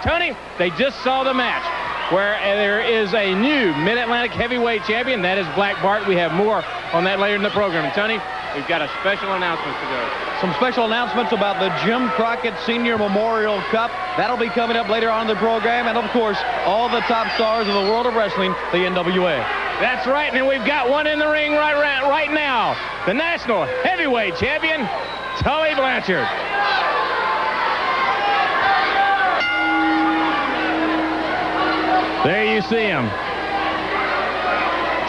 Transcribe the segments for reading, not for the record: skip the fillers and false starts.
Tony, they just saw the match where there is a new Mid-Atlantic heavyweight champion. That is Black Bart. We have more on that later in the program. And Tony, we've got a special announcement to go. Some special announcements about the Jim Crockett Senior Memorial Cup. That'll be coming up later on in the program. And, of course, all the top stars of the world of wrestling, the NWA. That's right. And we've got one in the ring right now. The National Heavyweight Champion, Tully Blanchard. There you see him.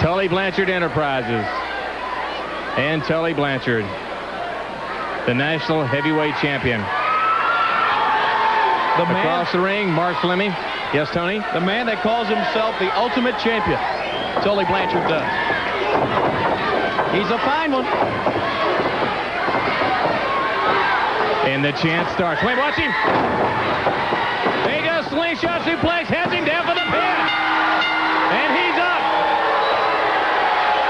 Tully Blanchard Enterprises. And Tully Blanchard, the National Heavyweight Champion. Across the ring, Mark Fleming. Yes, Tony? The man that calls himself the ultimate champion. Tully Blanchard does. He's a fine one. And the chant starts. Wait, watch him. There he goes, slingshot suplex, heads him down for the pin. And he's up.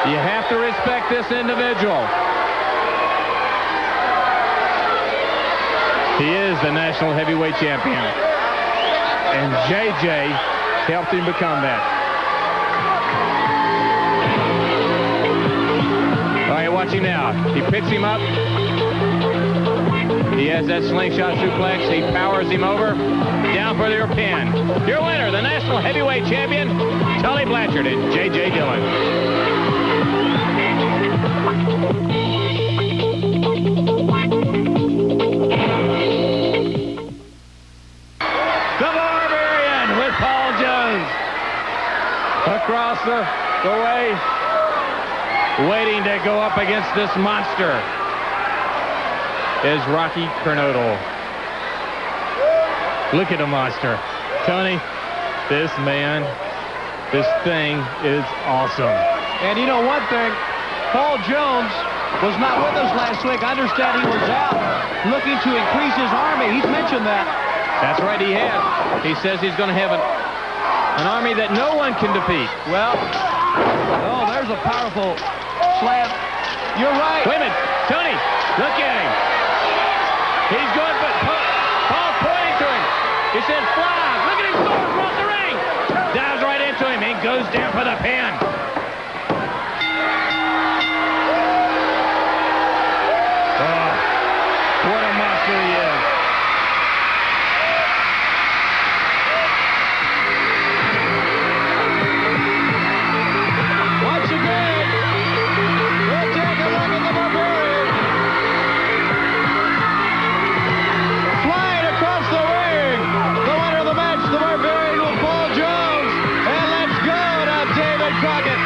You have to respect this individual. He is the National Heavyweight Champion. And JJ helped him become that. All right, watch him now. He picks him up. He has that slingshot suplex. He powers him over. Down for their pin. Your winner, the National Heavyweight Champion, Tully Blanchard and J.J. Dillon. The Barbarian with Paul Jones. Across the way, waiting to go up against this monster is Rocky Kernodle. Look at the monster. Tony, this man, this thing is awesome. And you know one thing, Paul Jones was not with us last week. I understand he was out looking to increase his army. He's mentioned that. That's right, he has. He says he's going to have an army that no one can defeat. Well, oh, there's a powerful slap. You're right. Wait a minute. Tony, look at him. He's going, but Paul's pointing to him. He said, fly. Look at him go across the ring. Dives right into him and goes down for the pin. Oh, what a monster he is. Once again, we'll take a look at the Barbarian. Flying across the ring. The winner of the match, the Barbarian with Paul Jones. And let's go to David Crockett.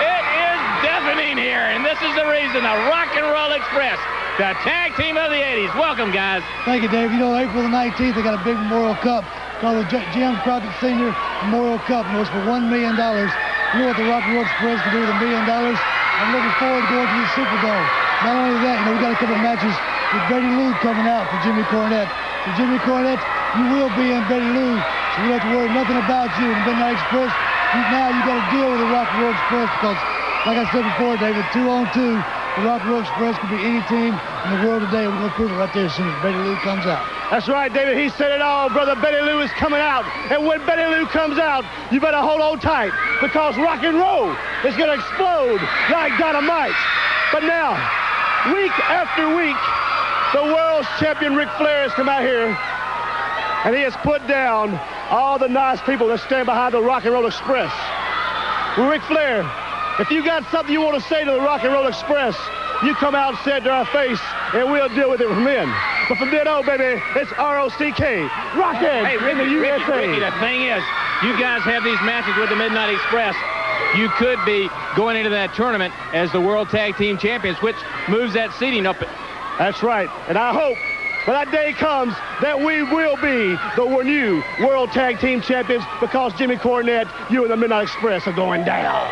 It is deafening here, and this is the reason, the Rock and Roll Express, the tag team of the 80s. Welcome, guys. Thank you, Dave. You know, April the 19th, they got a big Memorial Cup called the Jim Crockett Senior Memorial Cup. And it was for $1 million. You know what the Rock and Roll Express can do with $1 million? I'm looking forward to going to the Superdome. Not only that, you know, we got a couple of matches with Betty Lou coming out for Jimmy Cornette. So Jimmy Cornette, you will be in Betty Lou, so you don't have to worry nothing about you. And Midnight Express, now you got to deal with the Rock and Roll Express because, like I said before, David, 2-on-2, the Rock and Roll Express could be any team in the world today. We're going to prove it right there as soon as Betty Lou comes out. That's right, David. He said it all. Brother Betty Lou is coming out. And when Betty Lou comes out, you better hold on tight because rock and roll is going to explode like dynamite. But now, week after week, the world's champion Ric Flair has come out here and he has put down all the nice people that stand behind the Rock and Roll Express. Well, Ric Flair, if you got something you want to say to the Rock and Roll Express, you come out and say it to our face, and we'll deal with it from then. But from then on, baby, it's R-O-C-K. Rockhead Hey, in the USA. Ricky, the thing is, you guys have these matches with the Midnight Express. you could be going into that tournament as the World Tag Team Champions, which moves that seeding up. That's right. And I hope when that day comes that we will be the new World Tag Team Champions, because Jimmy Cornette, you and the Midnight Express are going down.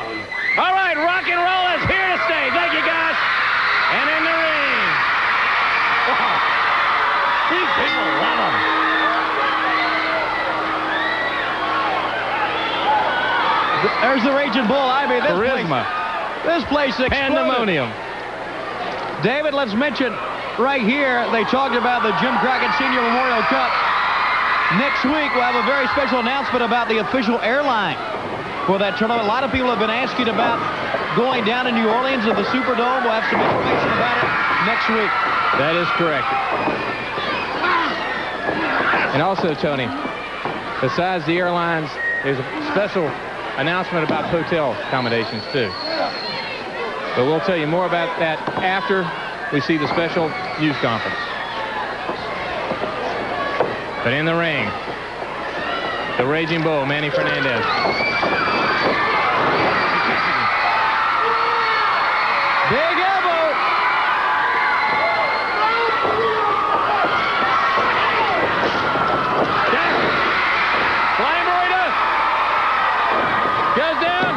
All right, rock and roll is here to stay. Thank you, guys. And in the ring. Wow. These people love them. There's the Raging Bull. I mean, Charisma. This place exploded. Pandemonium. David, let's mention right here, they talked about the Jim Crockett Senior Memorial Cup. Next week, we'll have a very special announcement about the official airline for that tournament. A lot of people have been asking about going down to New Orleans at the Superdome. We'll have some information about it next week. That is correct. And also, Tony, besides the airlines, there's a special announcement about hotel accommodations, too. But we'll tell you more about that after we see the special news conference. But in the ring, the Raging Bull, Manny Fernandez. Big elbow. Flying burrito. Goes down.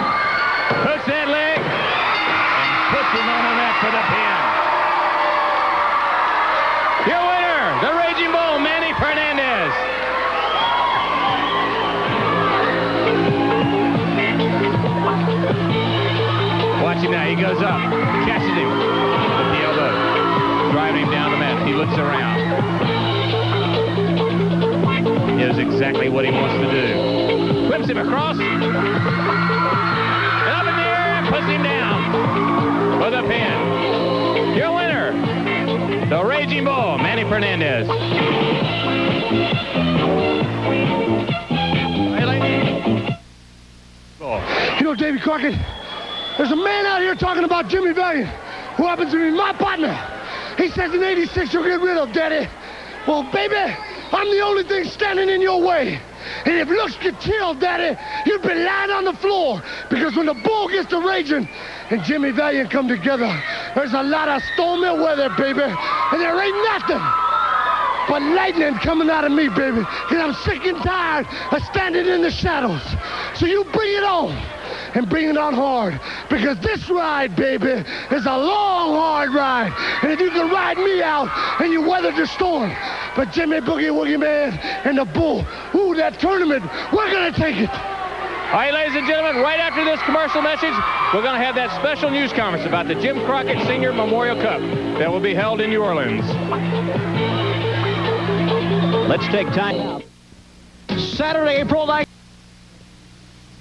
Hooks that leg. And puts him on the mat for the pin. Your winner, the Raging Bull, Manny Fernandez. Watch him now. He goes up. Catches him with the elbow. Driving him down the mat. He looks around. He knows exactly what he wants to do. Flips him across. And up in the air and puts him down for the pin. Your winner, the Raging Bull, Manny Fernandez. You know, Davy Crockett, there's a man out here talking about Jimmy Valiant, who happens to be my partner. He says in '86 you'll get rid of, Daddy. Well, baby, I'm the only thing standing in your way. And if looks could kill, Daddy, you'd be lying on the floor. Because when the bull gets to raging and Jimmy Valiant come together, there's a lot of stormy weather, baby. And there ain't nothing but lightning coming out of me, baby. Because I'm sick and tired of standing in the shadows. So you bring it on. And bring it on hard, because this ride, baby, is a long, hard ride. And if you can ride me out and you weather the storm, but Jimmy Boogie Woogie Man and the Bull, ooh, that tournament, we're going to take it. All right, ladies and gentlemen, right after this commercial message, we're going to have that special news conference about the Jim Crockett Senior Memorial Cup that will be held in New Orleans. Let's take time. Saturday, April 9th.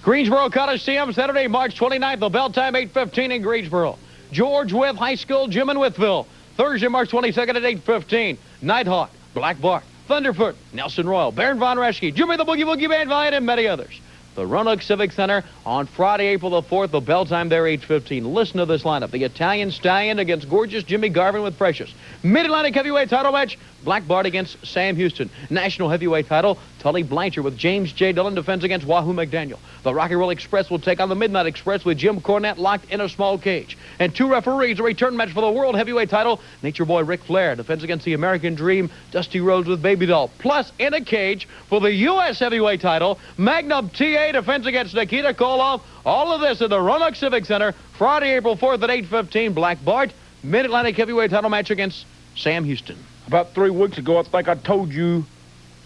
Greensboro Coliseum, Saturday, March 29th. The bell time, 8:15 in Greensboro. George Wythe High School, Jim in Wytheville. Thursday, March 22nd at 8:15. Nighthawk, Black Bart, Thunderfoot, Nelson Royal, Baron Von Raschke, Jimmy the Boogie Woogie Man Valiant, and many others. The Roanoke Civic Center on Friday, April the 4th. The bell time there, 8:15. Listen to this lineup. The Italian Stallion against gorgeous Jimmy Garvin with Precious. Mid-Atlantic Heavyweight title match, Black Bart against Sam Houston. National Heavyweight title, Tully Blanchard with James J. Dillon defends against Wahoo McDaniel. The Rock and Roll Express will take on the Midnight Express with Jim Cornette locked in a small cage. And two referees, a return match for the World Heavyweight title. Nature Boy Ric Flair defends against the American Dream, Dusty Rhodes with Baby Doll. Plus, in a cage for the U.S. Heavyweight title, Magnum TA defends against Nikita Koloff. All of this in the Roanoke Civic Center, Friday, April 4th at 8:15. Black Bart, Mid-Atlantic Heavyweight title match against Sam Houston. About 3 weeks ago, I think I told you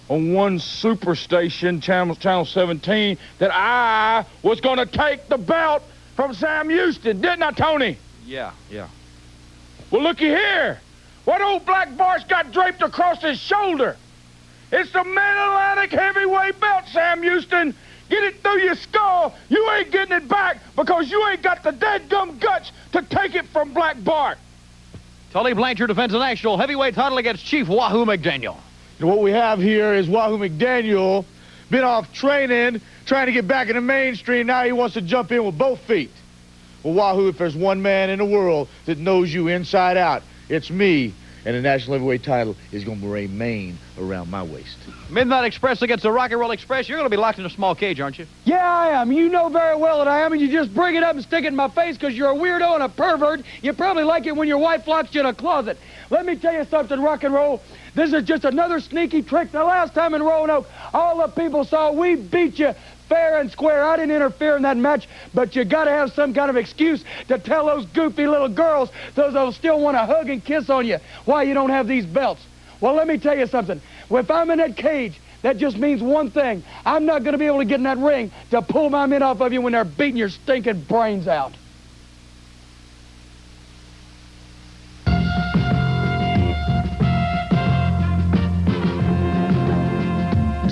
on one super station, Channel 17, that I was going to take the belt from Sam Houston. Didn't I, Tony? Yeah. Well, looky here. What old Black Bart's got draped across his shoulder? It's the Mid-Atlantic Heavyweight belt, Sam Houston. Get it through your skull. You ain't getting it back because you ain't got the deadgum guts to take it from Black Bart. Tully Blanchard defends the national heavyweight title against Chief Wahoo McDaniel. And what we have here is Wahoo McDaniel, been off training, trying to get back in the mainstream. Now he wants to jump in with both feet. Well, Wahoo, if there's one man in the world that knows you inside out, it's me. and the national heavyweight title is going to remain around my waist. Midnight Express against the Rock and Roll Express. You're going to be locked in a small cage, aren't you? Yeah, I am. You know very well that I am, and you just bring it up and stick it in my face because you're a weirdo and a pervert. You probably like it when your wife locks you in a closet. Let me tell you something, Rock and Roll. This is just another sneaky trick. The last time in Roanoke, all the people saw we beat you fair and square. I didn't interfere in that match, but you got to have some kind of excuse to tell those goofy little girls, those that'll still want to hug and kiss on you, why you don't have these belts. Well, let me tell you something. If I'm in that cage, that just means one thing. I'm not going to be able to get in that ring to pull my men off of you when they're beating your stinking brains out.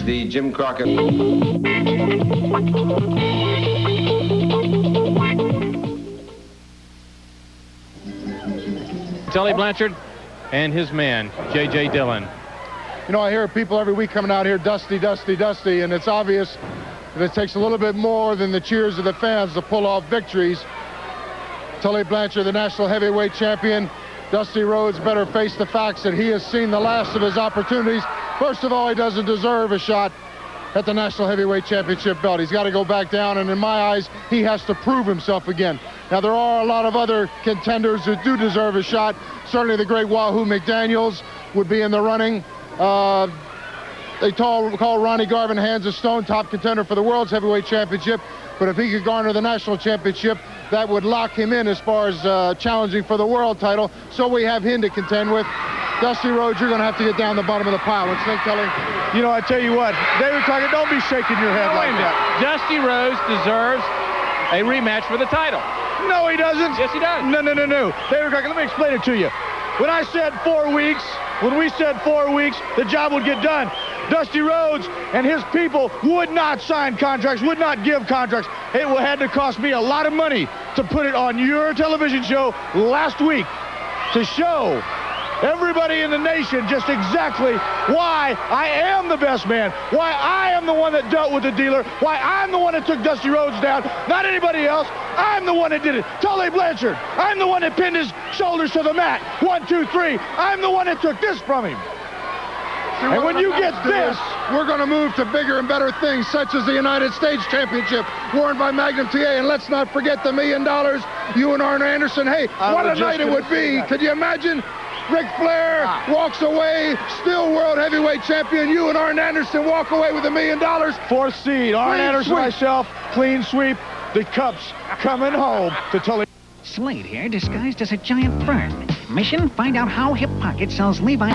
The Jim Crockett. Tully Blanchard and his man, J.J. Dillon. You know, I hear people every week coming out here, Dusty, Dusty, Dusty, and it's obvious that it takes a little bit more than the cheers of the fans to pull off victories. Tully Blanchard, the national heavyweight champion. Dusty Rhodes better face the facts that he has seen the last of his opportunities. First of all, he doesn't deserve a shot at the National Heavyweight Championship belt. He's got to go back down, and in my eyes, he has to prove himself again. Now, there are a lot of other contenders who do deserve a shot. Certainly the great Wahoo McDaniels would be in the running. They call Ronnie Garvin hands of stone, top contender for the World's Heavyweight Championship. But if he could garner the national championship, that would lock him in as far as challenging for the world title. So we have him to contend with. Dusty Rhodes, you're going to have to get down the bottom of the pile. What's think, Tully? You know, I tell you what, David Crockett, don't be shaking your head like that. Dusty Rhodes deserves a rematch for the title. No, he doesn't. Yes, he does. No. David Crockett, let me explain it to you. When I said 4 weeks, when we said 4 weeks, the job would get done. Dusty Rhodes and his people would not sign contracts, would not give contracts. It had to cost me a lot of money to put it on your television show last week to show everybody in the nation just exactly why I am the best man, why I am the one that dealt with the dealer, why I'm the one that took Dusty Rhodes down, not anybody else. I'm the one that did it. Tully Blanchard, I'm the one that pinned his shoulders to the mat. 1, 2, 3. I'm the one that took this from him. See, and when you get this, we're going to move to bigger and better things, such as the United States Championship, worn by Magnum TA. And let's not forget the $1 million, you and Arn Anderson. Hey, what a night it would be. Could you imagine? Ric Flair walks away, still world heavyweight champion. You and Arn Anderson walk away with $1 million. 4th seed, Arn Anderson, myself, clean sweep. The Cups coming home to Tully. Slade here, disguised as a giant fern. Mission, find out how Hip Pocket sells Levi.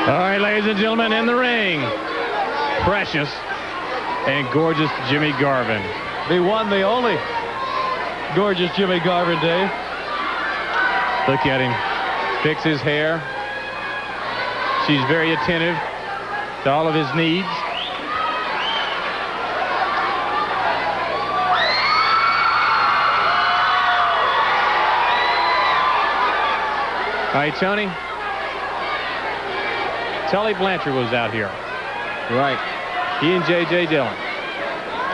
All right, ladies and gentlemen, in the ring, precious and gorgeous Jimmy Garvin. The one, the only gorgeous Jimmy Garvin, Dave. Look at him. Fix his hair. She's very attentive to all of his needs. All right, Tony. Tully Blanchard was out here. Right. He and J.J. Dillon.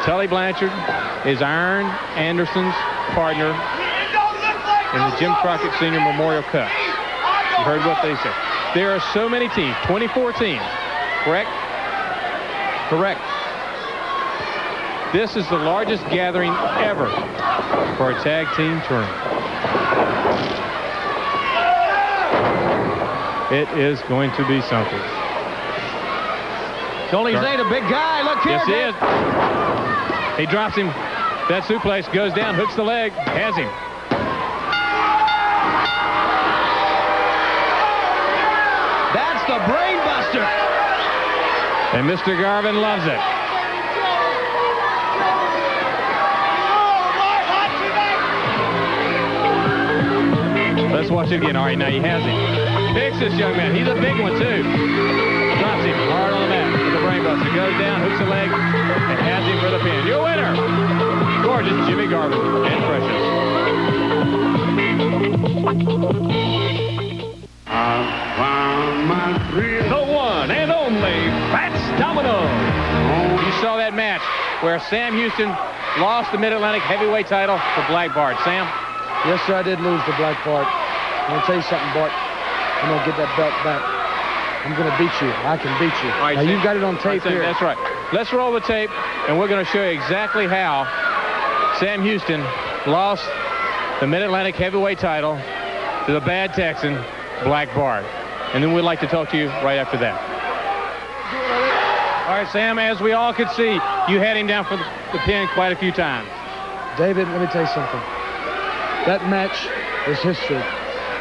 Tully Blanchard is Arn Anderson's partner in the Jim Crockett Senior Memorial Cup. You heard what they said. There are so many teams, 24 teams, correct? Correct. This is the largest gathering ever for a tag team tournament. It is going to be something. Tony Zane, a big guy. Look here. Yes, he is. He drops him. That suplex goes down, hooks the leg, has him. That's the brain buster. And Mr. Garvin loves it. Let's watch it again. All right, now he has him. Picks this young man. He's a big one, too. Drops him hard on the mat with the brainbuster. Goes down, hooks the leg, and has him for the pin. Your winner, gorgeous Jimmy Garvin and Precious. The one and only Fats Domino. You saw that match where Sam Houston lost the Mid-Atlantic heavyweight title to Black Bart. Sam? Yes, sir, I did lose to Black Bart. I'm going to tell you something, Bart. I'm going to get that belt back. I'm going to beat you. I can beat you. All right, now, Sam. you've got it on tape All right, Sam, here. That's right. Let's roll the tape, and we're going to show you exactly how Sam Houston lost the Mid-Atlantic heavyweight title to the bad Texan, Black Bart. And then we'd like to talk to you right after that. All right, Sam, as we all could see, you had him down for the pin quite a few times. David, let me tell you something. That match is history.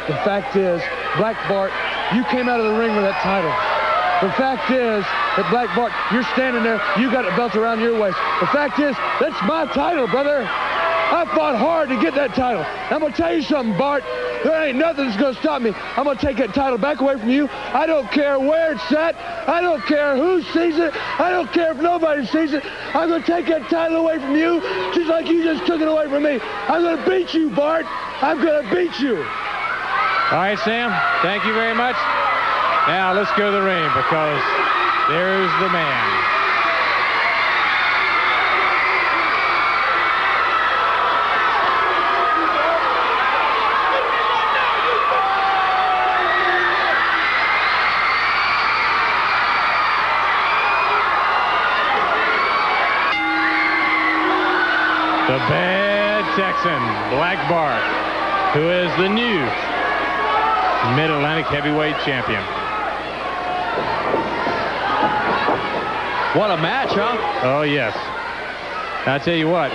The fact is, Black Bart, you came out of the ring with that title. The fact is that Black Bart, you're standing there, you got a belt around your waist. The fact is, that's my title, brother. I fought hard to get that title. I'm going to tell you something, Bart. There ain't nothing that's going to stop me. I'm going to take that title back away from you. I don't care where it's at. I don't care who sees it. I don't care if nobody sees it. I'm going to take that title away from you just like you just took it away from me. I'm going to beat you, Bart. I'm going to beat you. All right, Sam, thank you very much. Now let's go to the ring because there's the man. The bad Texan, Black Bart, who is the new Mid-Atlantic heavyweight champion. What a match, huh? Oh, yes. I tell you what,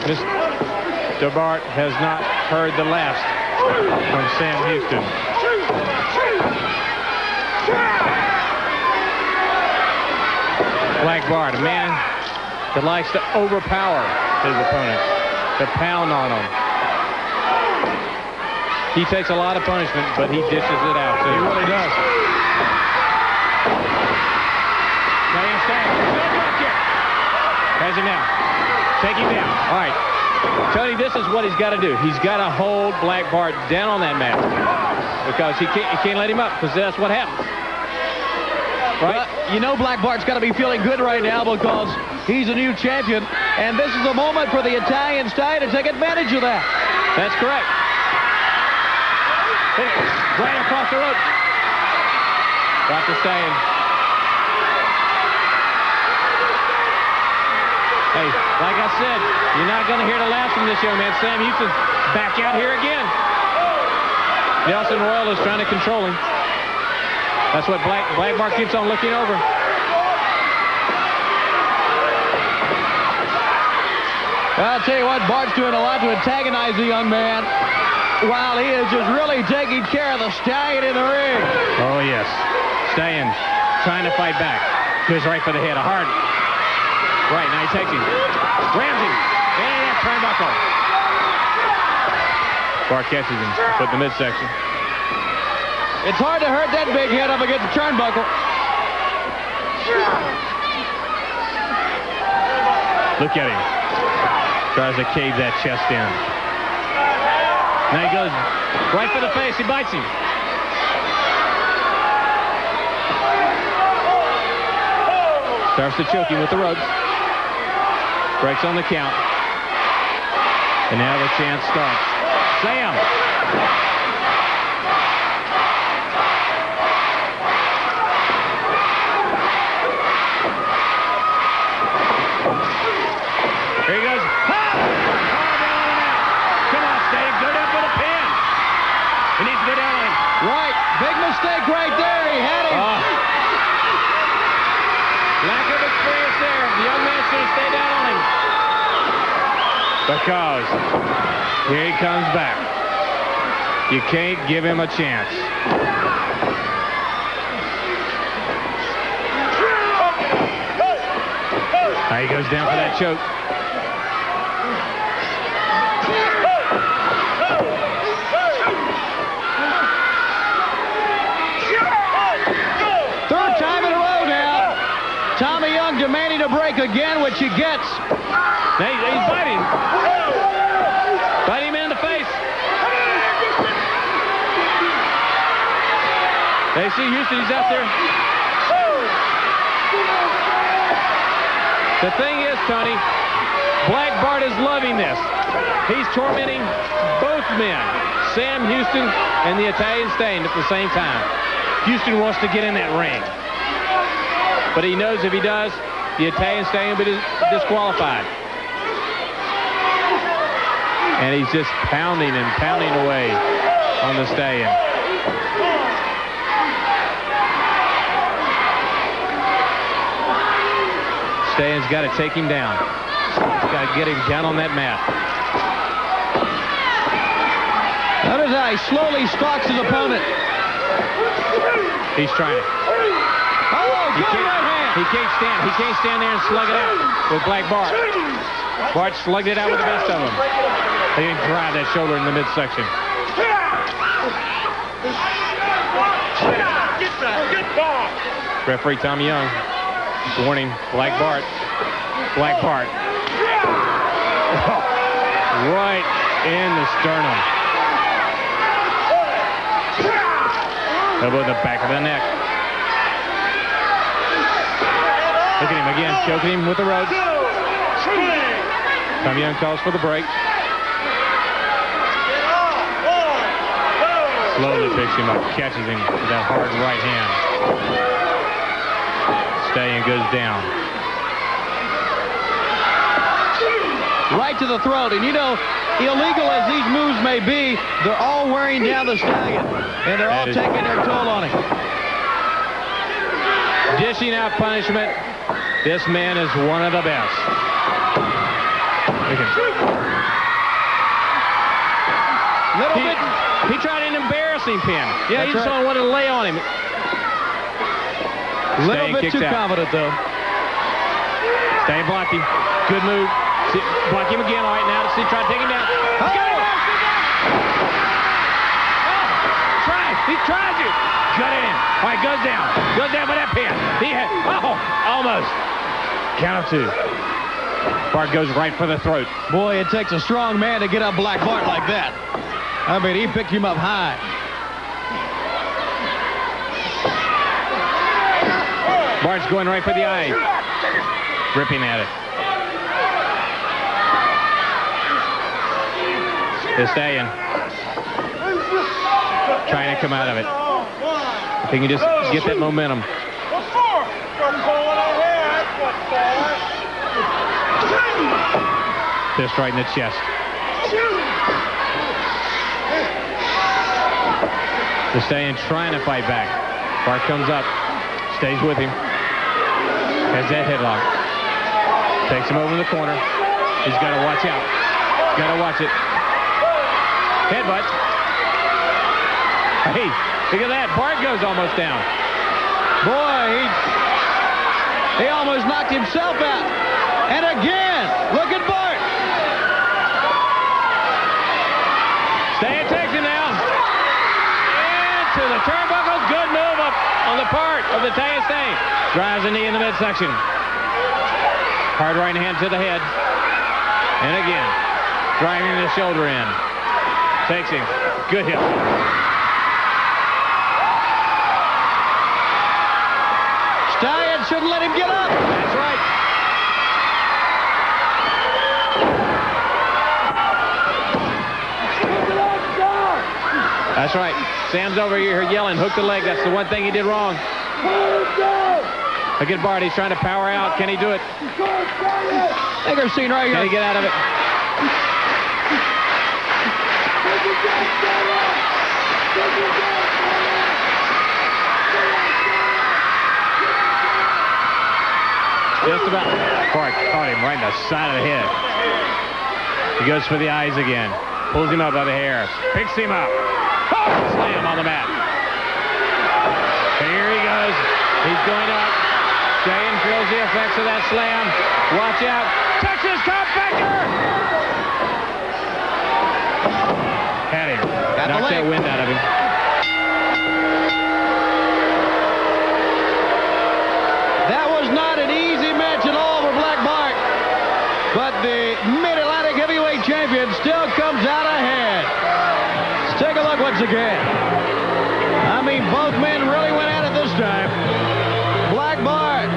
Mr. Bart has not heard the last from Sam Houston. Black Bart, a man that likes to overpower his opponents, to pound on them. He takes a lot of punishment, but he dishes it out, too. He really does. Now he's standing. Good drop kick. Has him now. Take him down. All right. Tony, this is what he's got to do. He's got to hold Black Bart down on that mat because he can't let him up because that's what happens. Right? Well, you know Black Bart's got to be feeling good right now because he's a new champion, and this is the moment for the Italian Stallion to take advantage of that. That's correct. Hit it. Right across the rope. Got the Stallion. Hey, like I said, you're not going to hear the last from this young man. Sam Houston's back out here again. Nelson Royal is trying to control him. That's what Black Bart keeps on looking over. Well, I'll tell you what, Bart's doing a lot to antagonize the young man while he is just really taking care of the Stallion in the ring. Oh, yes. Stallion trying to fight back. Goes right for the head. A hard. Right, now he takes him. Rams him. And turnbuckle. Bart catches him. Put in the midsection. It's hard to hurt that big head up against the turnbuckle. Look at him. Tries to cave that chest in. Now he goes right for the face. He bites him. Starts to choke him with the ropes. Breaks on the count. And now the chance starts. Sam. Here he goes. Ha! Oh, down on him now. Come on, Steve. Go down for the pin. He needs to go down on him. Right. Big mistake right there. He had him. Lack of experience there. The young man should have stayed down on him. Because here he comes back. You can't give him a chance. Now he goes down for that choke. Third time in a row now. Tommy Young demanding a break again, which he gets. Now he's biting. Bite him in the face. They see Houston, he's out there. The thing is, Tony, Black Bart is loving this. He's tormenting both men. Sam Houston and the Italian Stallion at the same time. Houston wants to get in that ring. But he knows if he does, the Italian Stallion will be disqualified. And he's just pounding and pounding away on the Stallion. Stallion's got to take him down. He's got to get him down on that mat. Notice how he slowly stalks his opponent. He's trying it. Oh, good right hand. He can't stand there and slug it out with Black Bart. Bart slugged it out with the best of them. He didn't drive that shoulder in the midsection. Referee Tommy Young warning Black Bart. Black Bart. Right in the sternum. Elbow in the back of the neck. Look at him again, choking him with the ropes. Tommy Young calls for the break. Slowly picks him up, catches him with that hard right hand. Stallion goes down. Right to the throat. And you know, illegal as these moves may be, they're all wearing down the Stallion. And they're all taking their toll on him. Dishing out punishment. This man is one of the best. Little bit. He tried an embarrassing pin. Yeah, he just right. wanted to lay on him. Little bit too confident, though. Stallion blocked him. Good move. Block him again. All right, now let's see. Try to take him down. He's got him. He tries it. Cut in. All right, goes down. Goes down by that pin. He had, almost. Count of two. Bart goes right for the throat. Boy, it takes a strong man to get up Black Bart like that. I mean, he picked him up high. Bart's going right for the eye. Ripping at it. The Stallion trying to come out of it. If he can just get that momentum. Fist right in the chest. The Stallion trying to fight back. Bart comes up, stays with him. Has that headlock. Takes him over in the corner. He's got to watch out. He's got to watch it. Headbutt. Hey, look at that. Bart goes almost down. Boy, he almost knocked himself out. And again, look at Bart. Stallion takes him now. Into the turnbuckle. Good move up on the part of the Italian Stallion. Drives a knee in the midsection. Hard right hand to the head. And again, driving the shoulder in. Takes him. Good hit. Stallion shouldn't let him get up. That's right. That's right. Sam's over here yelling, hook the leg. That's the one thing he did wrong. Look at Bart. He's trying to power out. Can he do it? Bigger scene right here. Can he get out of it? Just about. Bart caught him right in the side of the head. He goes for the eyes again. Pulls him up by the hair. Picks him up. Oh, slam on the mat. Here he goes. He's going up. Stallion feels the effects of that slam. Watch out. Texas compactor. Had him. Knocked that wind out of him. That was not an easy match at all for Black Bart. But the Mid-Atlantic Heavyweight Champion still comes out ahead. Let's take a look once again. I mean, both men really went at it this time. Black Bart,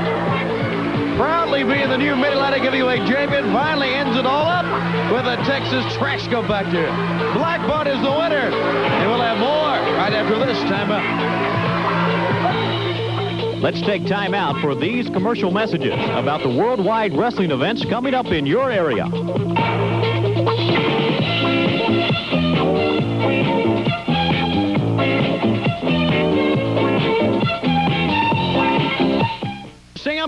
proudly being the new Mid-Atlantic Heavyweight Champion, finally ends it all up with a Texas trash compactor. Black Bart is the winner. And we'll have more right after this timeout. Let's take time out for these commercial messages about the worldwide wrestling events coming up in your area.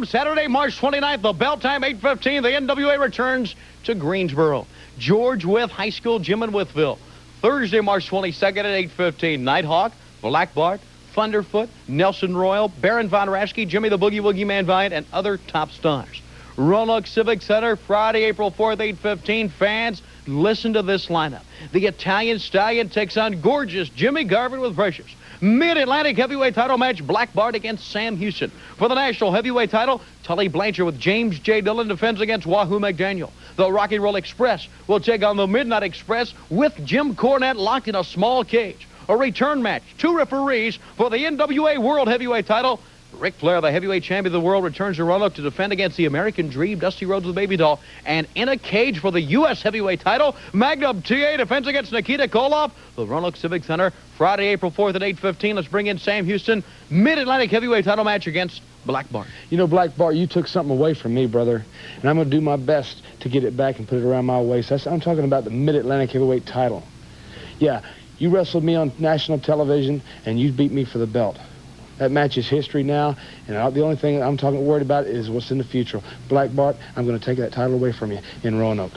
Saturday, March 29th, the bell time, 8:15. The NWA returns to Greensboro. George Wythe High School, Gym in Wytheville. Thursday, March 22nd at 8:15. Nighthawk, Black Bart, Thunderfoot, Nelson Royal, Baron Von Raschke, Jimmy the Boogie Woogie Man Valiant, and other top stars. Roanoke Civic Center, Friday, April 4th, 8:15. Fans, listen to this lineup. The Italian Stallion takes on gorgeous Jimmy Garvin with Precious. Mid-Atlantic heavyweight title match, Black Bart against Sam Houston. For the national heavyweight title, Tully Blanchard with James J. Dillon defends against Wahoo McDaniel. The Rock and Roll Express will take on the Midnight Express with Jim Cornette locked in a small cage. A return match, 2 referees for the NWA World Heavyweight title. Ric Flair, the heavyweight champion of the world, returns to Roanoke to defend against the American Dream, Dusty Rhodes the Baby Doll. And in a cage for the U.S. heavyweight title, Magnum TA defends against Nikita Koloff. The Roanoke Civic Center, Friday, April 4th at 8:15. Let's bring in Sam Houston. Mid-Atlantic heavyweight title match against Black Bart. You know, Black Bart, you took something away from me, brother, and I'm going to do my best to get it back and put it around my waist. I'm talking about the Mid-Atlantic heavyweight title. Yeah, you wrestled me on national television, and you beat me for the belt. That match is history now, and the only thing I'm worried about is what's in the future. Black Bart, I'm going to take that title away from you in Roanoke.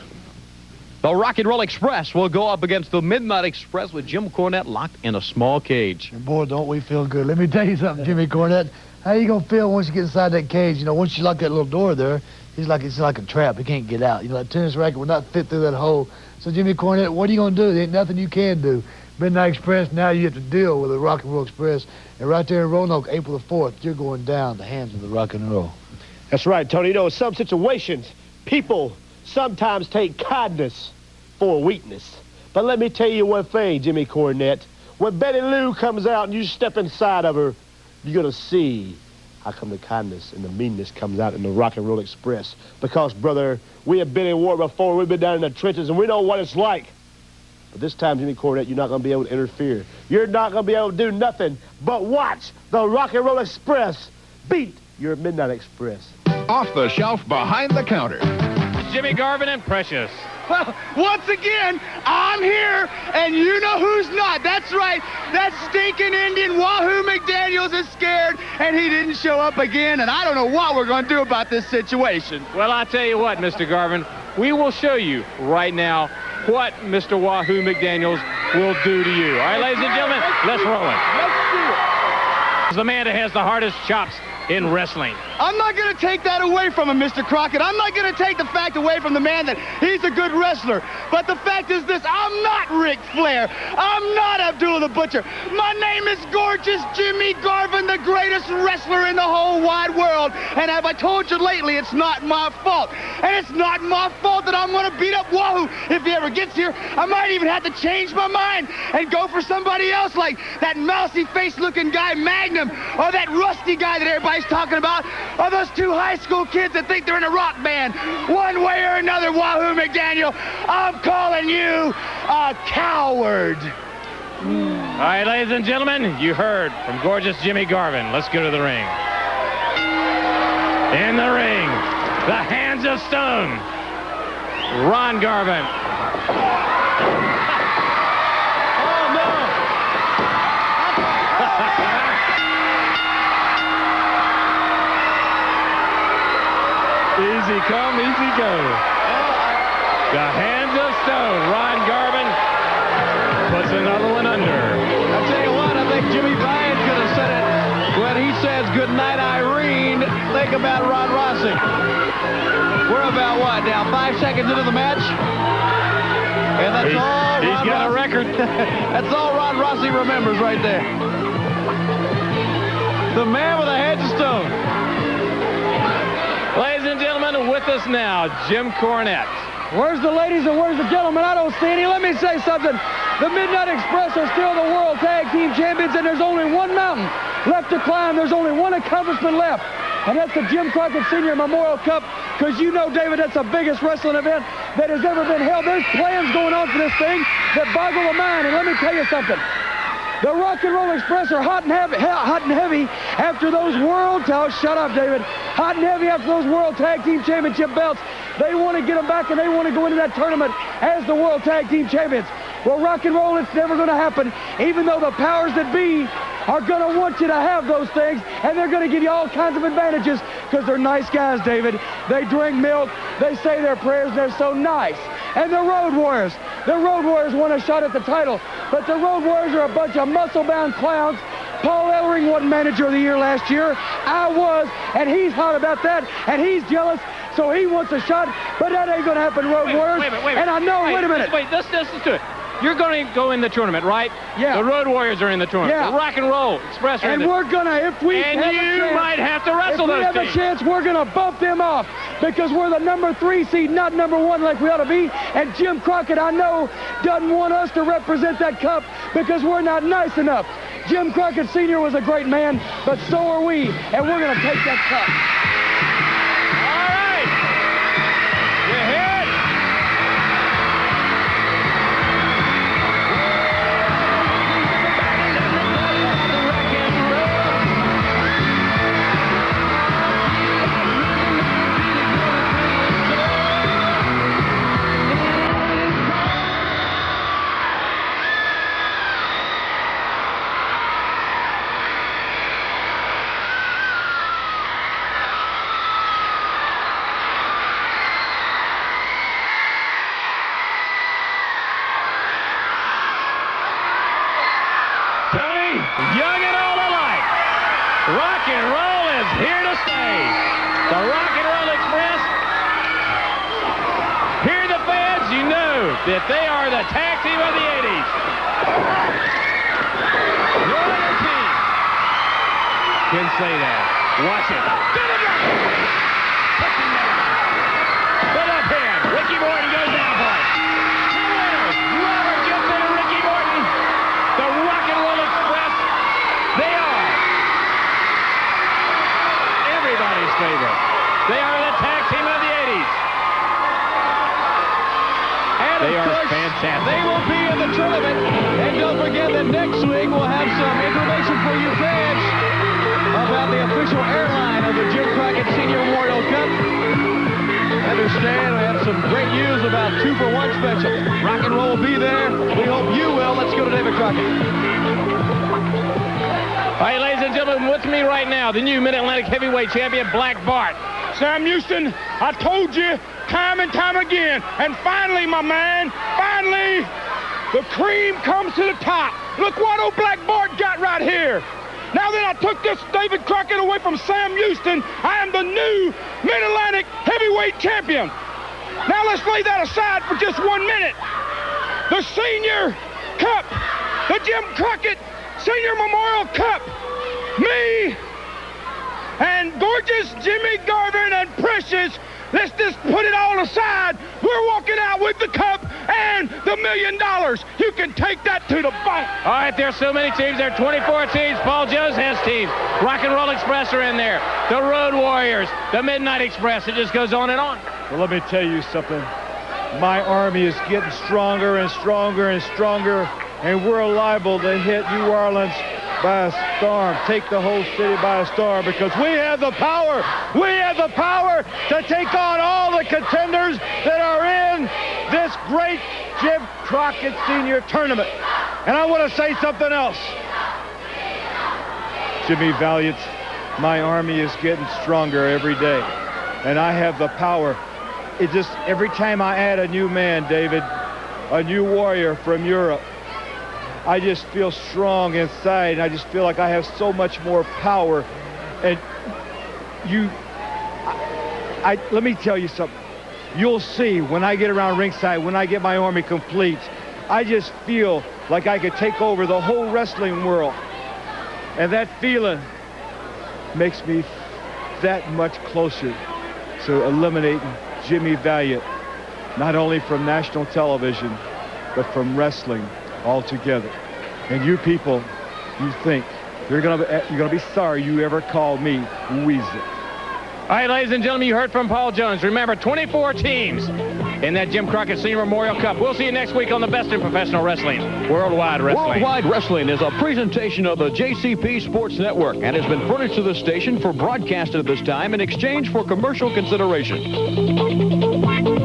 The Rock and Roll Express will go up against the Midnight Express with Jim Cornette locked in a small cage. And boy, don't we feel good. Let me tell you something, Jimmy Cornette. How you going to feel once you get inside that cage? You know, once you lock that little door there, it's like a trap. He can't get out. You know, that tennis racket will not fit through that hole. So, Jimmy Cornette, what are you going to do? There ain't nothing you can do. Midnight Express, now you have to deal with the Rock and Roll Express. And right there in Roanoke, April the 4th, you're going down the hands of the Rock and Roll. That's right, Tony. You know, in some situations, people sometimes take kindness for weakness. But let me tell you one thing, Jimmy Cornette. When Betty Lou comes out and you step inside of her, you're going to see how come the kindness and the meanness comes out in the Rock and Roll Express. Because, brother, we have been in war before. We've been down in the trenches, and we know what it's like. But this time, Jimmy Cornette, you're not going to be able to interfere. You're not going to be able to do nothing but watch the Rock and Roll Express beat your Midnight Express. Off the shelf, behind the counter. Jimmy Garvin and Precious. Well, once again, I'm here, and you know who's not. That's right. That stinking Indian Wahoo McDaniels is scared, and he didn't show up again, and I don't know what we're going to do about this situation. Well, I tell you what, Mr. Garvin, we will show you right now what Mr. Wahoo McDaniels will do to you. All right, ladies and gentlemen, let's roll it. Let's do it. The man that has the hardest chops in wrestling. I'm not going to take that away from him, Mr. Crockett. I'm not going to take the fact away from the man that he's a good wrestler. But the fact is this, I'm not Ric Flair. I'm not Abdullah the Butcher. My name is gorgeous Jimmy Garvin, the greatest wrestler in the whole wide world. And have I told you lately, it's not my fault. And it's not my fault that I'm going to beat up Wahoo. If he ever gets here, I might even have to change my mind and go for somebody else like that mousy face-looking guy, Magnum, or that rusty guy that everybody's talking about, or those 2 high school kids that think they're in a rock band. One way or another, Wahoo McDaniel, I'm calling you a coward. All right, ladies and gentlemen, you heard from gorgeous Jimmy Garvin. Let's go to the ring. In the ring, the Hands of Stone, Ron Garvin. Oh, no! Easy come, easy go. The Hands of Stone, Ron Garvin puts another one under. I'll tell you what, I think Jimmy Valiant could have said it when he says, "Good night, Irene." Think about Ron Rossi. We're about what now? 5 seconds into the match? And that's all He's Ron got a Rossi- record. That's all Ron Rossi remembers right there. The man with the Hands of Stone. Ladies and gentlemen, with us now, Jim Cornette. Where's the ladies and where's the gentlemen? I don't see any. Let me say something. The Midnight Express are still the World Tag Team Champions, and there's only one mountain left to climb. There's only one accomplishment left. and that's the Jim Crockett Senior Memorial Cup, because you know, David, that's the biggest wrestling event that has ever been held. There's plans going on for this thing that boggle the mind, and let me tell you something. The Rock and Roll Express are hot and heavy after those shut up, David. Hot and heavy after those World Tag Team Championship belts. They want to get them back, and they want to go into that tournament as the World Tag Team Champions. Well, rock and roll, it's never going to happen, even though the powers that be are going to want you to have those things, and they're going to give you all kinds of advantages because they're nice guys, David. They drink milk, they say their prayers, they're so nice. And the Road Warriors want a shot at the title, but the Road Warriors are a bunch of muscle-bound clowns. Paul Ellering wasn't Manager of the Year last year. I was, and he's hot about that, and he's jealous, so he wants a shot, but that ain't going to happen, Road Warriors. Wait a minute. And I know, wait a minute. Wait, let's do it. You're going to go in the tournament, right? Yeah. The Road Warriors are in the tournament. Yeah. The Rock and Roll Express are in And we're going to, if we and have you a chance, might have to wrestle those If we have teams. a chance, we're going to bump them off because we're the number 3 seed, not number 1 like we ought to be. And Jim Crockett, I know, doesn't want us to represent that cup because we're not nice enough. Jim Crockett Sr. was a great man, but so are we, and we're going to take that cup. All right. You hear it? Young and old alike, rock and roll is here to stay. The Rock and Roll Express. Hear the fans, you know that they are the tag team of the 80s. Your team can say that. Watch it. Put up hand. Ricky Morton goes down for it. The winners, Robert Gibson and Ricky Morton. The Rock and Roll Express. They are everybody's favorite. They are the tag team of the 80s. And They of are course, fantastic. they will be in the tournament. And don't forget that next week we'll have some information for you fans about the official airline of the Jim Crockett Senior Memorial Cup. Understand, we have some great news about 2-for-1 special. Rock and Roll will be there. We hope you will. Let's go to David Crockett. All right, ladies and gentlemen, with me right now, the new Mid-Atlantic Heavyweight Champion, Black Bart. Sam Houston, I told you time and time again, and finally, my man, finally, the cream comes to the top. Look what old Black Bart got right here. Now that I took this David Crockett away from Sam Houston, I am the new Mid-Atlantic Heavyweight Champion. Now let's lay that aside for just 1 minute. The Senior Cup, the Jim Crockett Senior Memorial Cup. Me and gorgeous Jimmy Garvin and Precious, let's just put it all aside. We're walking out with the cup and the $1 million. You can take that to the bank. All right, there's so many teams. There are 24 teams. Paul Jones has teams. Rock and Roll Express are in there. The Road Warriors, the Midnight Express. It just goes on and on. Well, let me tell you something. My army is getting stronger and stronger and stronger, and we're liable to hit New Orleans by a storm, take the whole city by a storm, because we have the power. We have the power to take on all the contenders that are in this great Jim Crockett Senior Tournament. And I want to say something else. Jimmy Valiant, my army is getting stronger every day, and I have the power. It just, every time I add a new man, David, a new warrior from Europe, I just feel strong inside, and I just feel like I have so much more power. And let me tell you something. You'll see when I get around ringside, when I get my army complete, I just feel like I could take over the whole wrestling world. And that feeling makes me that much closer to eliminating Jimmy Valiant, not only from national television, but from wrestling altogether. And you people, you think you're gonna be sorry you ever called me Weasel. All right, ladies and gentlemen, you heard from Paul Jones. Remember, 24 teams in that Jim Crockett Senior Memorial Cup. We'll see you next week on the Best in Professional Wrestling, Worldwide Wrestling. Worldwide Wrestling is a presentation of the JCP Sports Network and has been furnished to the station for broadcast at this time in exchange for commercial consideration.